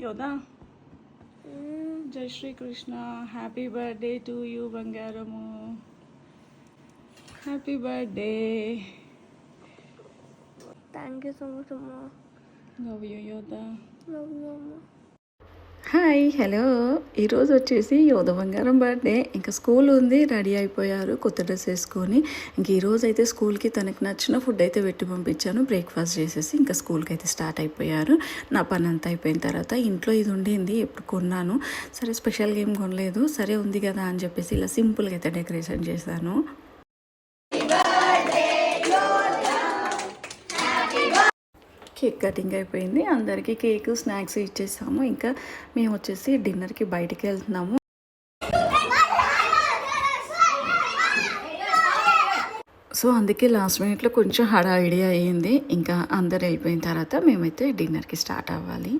యోదా జై Srikrishna. Happy birthday to you బంగారము. Happy birthday. Thank you so much అమ్మా. Love you Yodha. Love you అమ్మా. Hi, hello. ఈరోజు వచ్చేసి యోధ బంగారం బర్త్డే. ఇంకా స్కూల్ ఉంది, రెడీ అయిపోయారు కొత్త డ్రెస్ వేసుకొని. ఇంక ఈరోజు అయితే స్కూల్కి తనకు నచ్చిన ఫుడ్ అయితే పెట్టి పంపించాను. బ్రేక్ఫాస్ట్ చేసేసి ఇంకా స్కూల్కి అయితే స్టార్ట్ అయిపోయారు. నా పని అంతా అయిపోయిన తర్వాత ఇంట్లో ఇది ఉండింది, ఎప్పుడు కొన్నాను. సరే స్పెషల్గా ఏం కొనలేదు, సరే ఉంది కదా అని చెప్పేసి ఇలా సింపుల్గా అయితే డెకరేషన్ చేశాను. కేక్ కటింగ్ అయిపోయింది, అందరికీ కేక్ స్నాక్స్ ఇచ్చేసాము. ఇంకా మేము వచ్చేసి డిన్నర్కి బయటికి వెళ్తున్నాము. సో అందుకే లాస్ట్ మినిట్లో కొంచెం హడావిడి అయ్యింది. ఇంకా అందరు వెళ్ళిపోయిన తర్వాత మేమైతే డిన్నర్కి స్టార్ట్ అవ్వాలి.